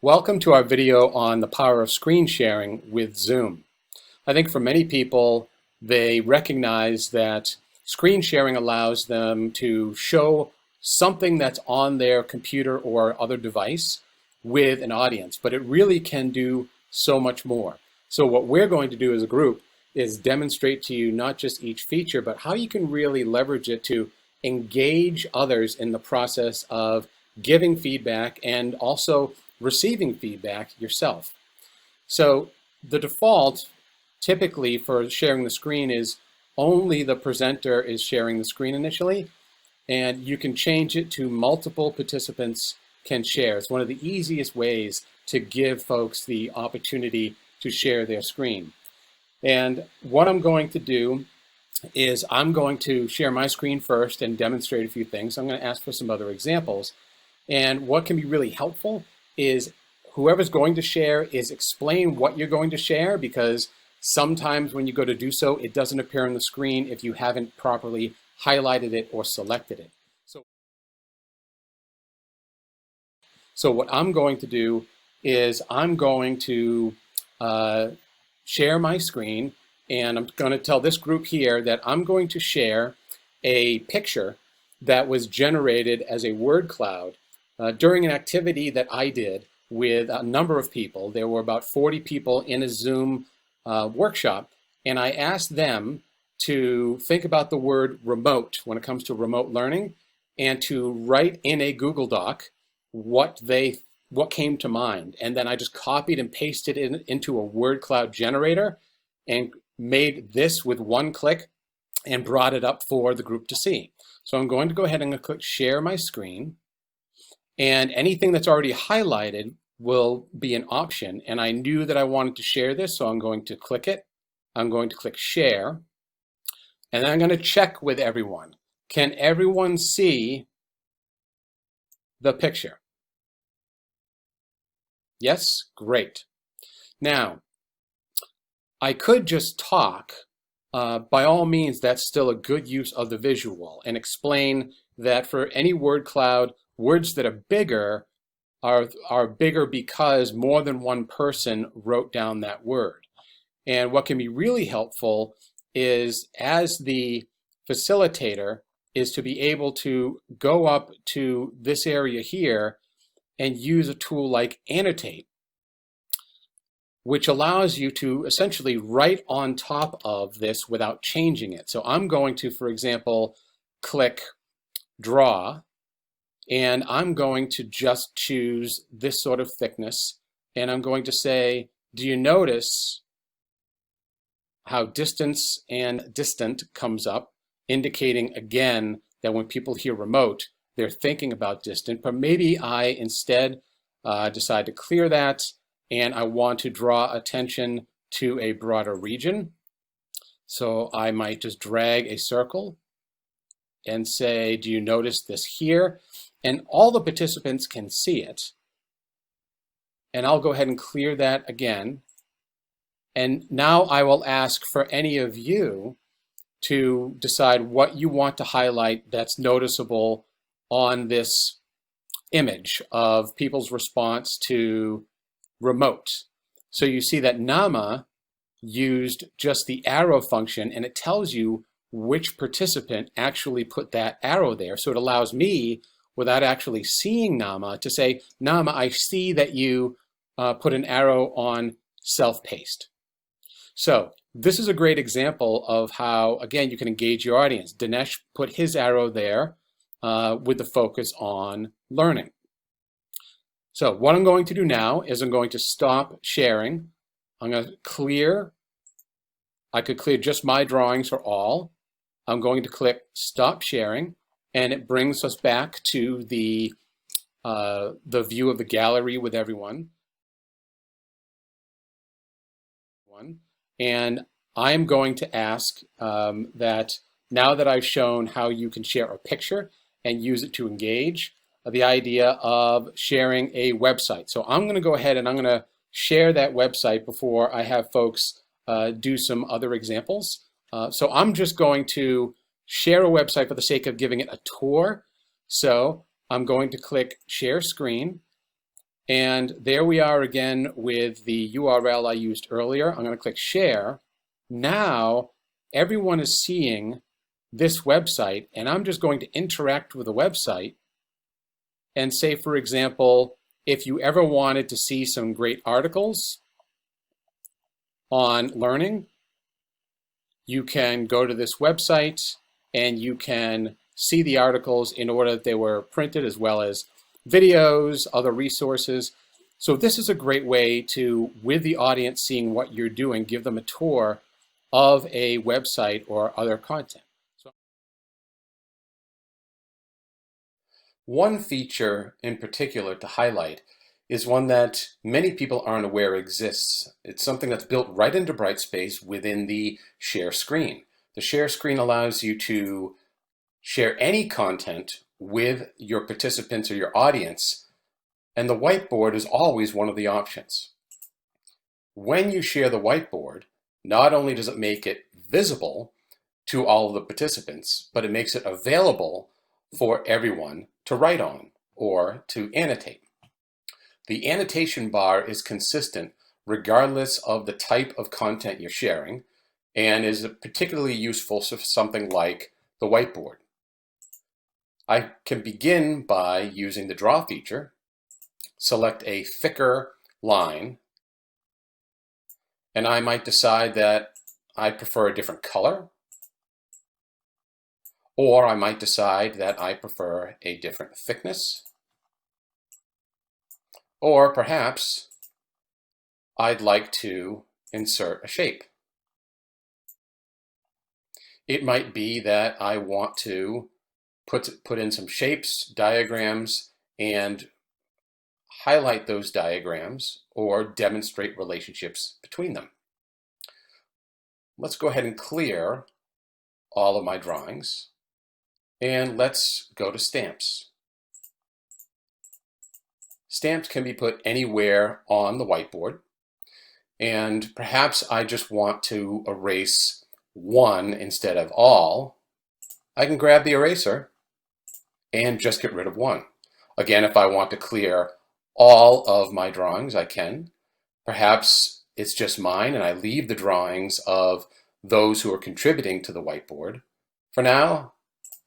Welcome to our video on the power of screen sharing with Zoom. I think for many people, they recognize that screen sharing allows them to show something that's on their computer or other device with an audience, but it really can do so much more. So what we're going to do as a group is demonstrate to you not just each feature, but how you can really leverage it to engage others in the process of giving feedback and also receiving feedback yourself. So the default typically for sharing the screen is only the presenter is sharing the screen initially, and you can change it to multiple participants can share. It's one of the easiest ways to give folks the opportunity to share their screen. And what I'm going to do is I'm going to share my screen first and demonstrate a few things. I'm going to ask for some other examples. And what can be really helpful is whoever's going to share is explain what you're going to share, because sometimes when you go to do so, it doesn't appear on the screen if you haven't properly highlighted it or selected it. So what I'm going to do is I'm going to share my screen, and I'm going to tell this group here that I'm going to share a picture that was generated as a word cloud during an activity that I did with a number of people. There were about 40 people in a Zoom workshop, and I asked them to think about the word remote when it comes to remote learning, and to write in a Google Doc what came to mind. And then I just copied and pasted it into a word cloud generator and made this with one click and brought it up for the group to see. So I'm going to go ahead and click share my screen. And anything that's already highlighted will be an option. And I knew that I wanted to share this, so I'm going to click it. I'm going to click share. And then I'm going to check with everyone. Can everyone see the picture? Yes? Great. Now, I could just talk. By all means, that's still a good use of the visual, and explain that for any word cloud, words that are bigger are bigger because more than one person wrote down that word. And what can be really helpful is, as the facilitator, is to be able to go up to this area here and use a tool like Annotate, which allows you to essentially write on top of this without changing it. So I'm going to, for example, click draw, and I'm going to just choose this sort of thickness, and I'm going to say, do you notice how distance and distant comes up, indicating again that when people hear remote, they're thinking about distant, but maybe I instead decide to clear that, and I want to draw attention to a broader region. So I might just drag a circle and say, do you notice this here? And all the participants can see it. And I'll go ahead and clear that again. And now I will ask for any of you to decide what you want to highlight that's noticeable on this image of people's response to remote. So you see that Nama used just the arrow function, and it tells you which participant actually put that arrow there. So it allows me, without actually seeing Nama, to say, Nama, I see that you put an arrow on self-paced. So this is a great example of how, again, you can engage your audience. Dinesh put his arrow there with the focus on learning. So what I'm going to do now is I'm going to stop sharing. I'm going to clear. I could clear just my drawings for all. I'm going to click stop sharing, and it brings us back to the view of the gallery with everyone. And I'm going to ask that now that I've shown how you can share a picture and use it to engage, the idea of sharing a website. So I'm going to go ahead and I'm going to share that website before I have folks do some other examples. So I'm just going to share a website for the sake of giving it a tour. So I'm going to click share screen, And there we are again with the URL I used earlier. I'm going to click share. Now everyone is seeing this website, and I'm just going to interact with the website and say, for example, if you ever wanted to see some great articles on learning, you can go to this website and you can see the articles in order that they were printed, as well as videos, other resources. So this is a great way to, with the audience seeing what you're doing, give them a tour of a website or other content. So one feature in particular to highlight is one that many people aren't aware exists. It's something that's built right into Brightspace within the share screen. The share screen allows you to share any content with your participants or your audience, and the whiteboard is always one of the options. When you share the whiteboard, not only does it make it visible to all of the participants, but it makes it available for everyone to write on or to annotate. The annotation bar is consistent regardless of the type of content you're sharing, and is particularly useful for something like the whiteboard. I can begin by using the draw feature, select a thicker line, and I might decide that I prefer a different color, or I might decide that I prefer a different thickness, or perhaps I'd like to insert a shape. It might be that I want to put in some shapes, diagrams, and highlight those diagrams or demonstrate relationships between them. Let's go ahead and clear all of my drawings, and let's go to stamps. Stamps can be put anywhere on the whiteboard, and perhaps I just want to erase one instead of all. I can grab the eraser and just get rid of one. Again, if I want to clear all of my drawings, I can. Perhaps it's just mine and I leave the drawings of those who are contributing to the whiteboard. For now,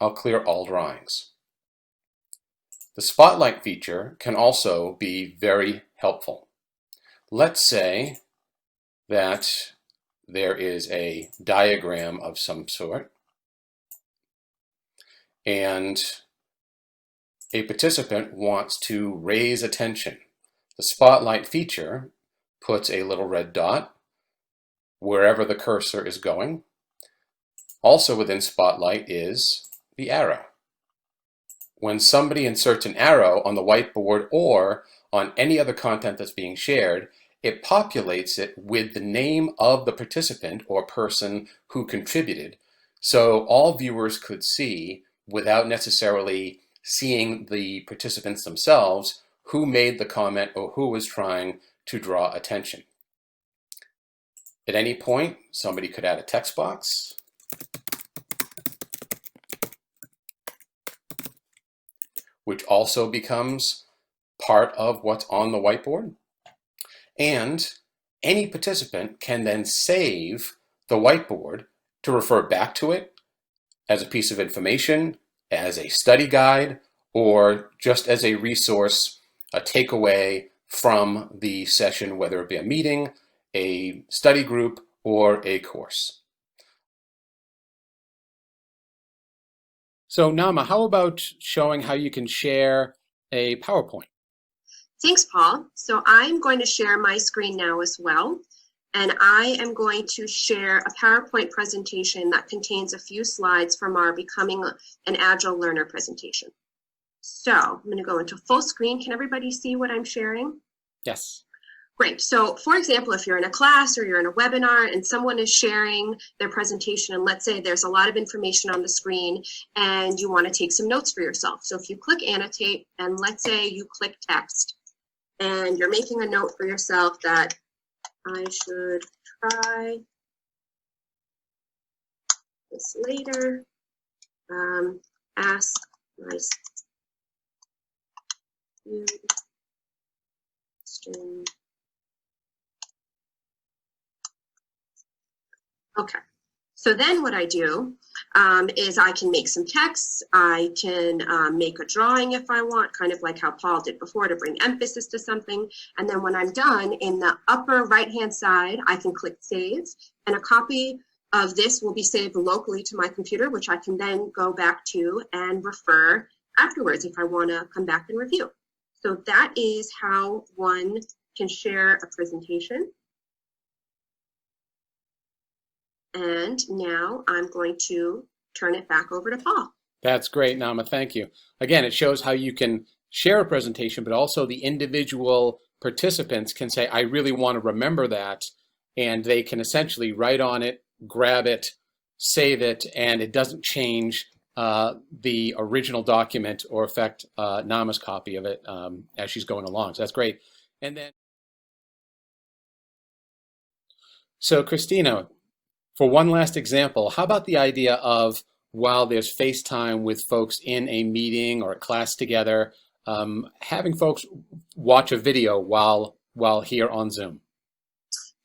I'll clear all drawings. The spotlight feature can also be very helpful. Let's say that there is a diagram of some sort, and a participant wants to raise attention. The spotlight feature puts a little red dot wherever the cursor is going. Also within Spotlight is the arrow. When somebody inserts an arrow on the whiteboard or on any other content that's being shared, it populates it with the name of the participant or person who contributed, so all viewers could see, without necessarily seeing the participants themselves, who made the comment or who was trying to draw attention. At any point, somebody could add a text box, which also becomes part of what's on the whiteboard. And any participant can then save the whiteboard to refer back to it as a piece of information, as a study guide, or just as a resource, a takeaway from the session, whether it be a meeting, a study group, or a course. So Nama, how about showing how you can share a PowerPoint? Thanks, Paul. So I'm going to share my screen now as well. And I am going to share a PowerPoint presentation that contains a few slides from our Becoming an Agile Learner presentation. So I'm going to go into full screen. Can everybody see what I'm sharing? Yes. Great. So for example, if you're in a class or you're in a webinar and someone is sharing their presentation, and let's say there's a lot of information on the screen and you want to take some notes for yourself. So if you click annotate, and let's say you click text and you're making a note for yourself that I should try this later, ask my student Okay. So then what I do is I can make some text. I can make a drawing if I want, kind of like how Paul did before to bring emphasis to something. And then when I'm done, in the upper right-hand side, I can click Save. And a copy of this will be saved locally to my computer, which I can then go back to and refer afterwards if I want to come back and review. So that is how one can share a presentation. And now I'm going to turn it back over to Paul. That's great, Nama. Thank you. Again, it shows how you can share a presentation, but also the individual participants can say, I really want to remember that, and they can essentially write on it, grab it, save it, and it doesn't change the original document or affect Nama's copy of it as she's going along. So that's great. And then, so Christina, for one last example, how about the idea of while there's FaceTime with folks in a meeting or a class together, having folks watch a video while here on Zoom?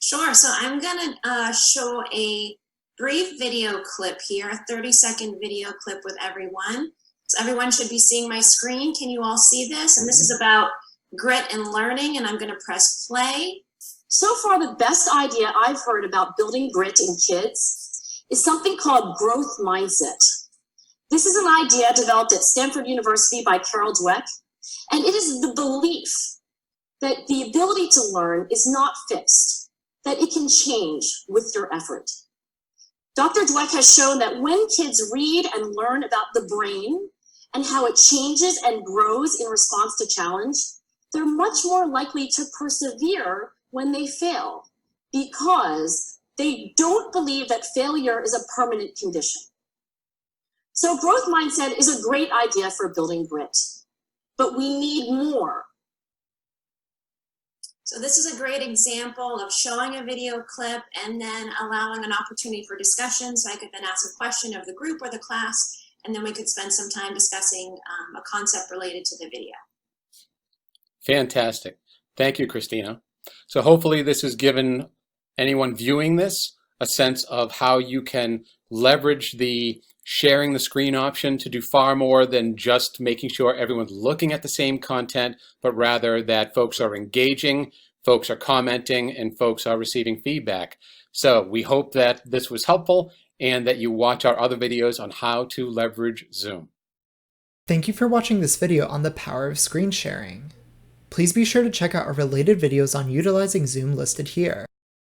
Sure. So I'm going to show a brief video clip here, a 30-second video clip with everyone. So everyone should be seeing my screen. Can you all see this? And this is about grit and learning, and I'm going to press play. So far, the best idea I've heard about building grit in kids is something called growth mindset. This is an idea developed at Stanford University by Carol Dweck, and it is the belief that the ability to learn is not fixed, that it can change with your effort. Dr. Dweck has shown that when kids read and learn about the brain and how it changes and grows in response to challenge, they're much more likely to persevere when they fail, because they don't believe that failure is a permanent condition. So growth mindset is a great idea for building grit, but we need more. So this is a great example of showing a video clip and then allowing an opportunity for discussion. So I could then ask a question of the group or the class, and then we could spend some time discussing a concept related to the video. Fantastic. Thank you, Christina. So hopefully this has given anyone viewing this a sense of how you can leverage the sharing the screen option to do far more than just making sure everyone's looking at the same content, but rather that folks are engaging, folks are commenting, and folks are receiving feedback. So we hope that this was helpful and that you watch our other videos on how to leverage Zoom. Thank you for watching this video on the power of screen sharing. Please be sure to check out our related videos on utilizing Zoom listed here.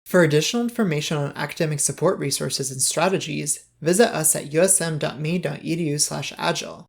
For additional information on academic support resources and strategies, visit us at usm.me.edu/agile.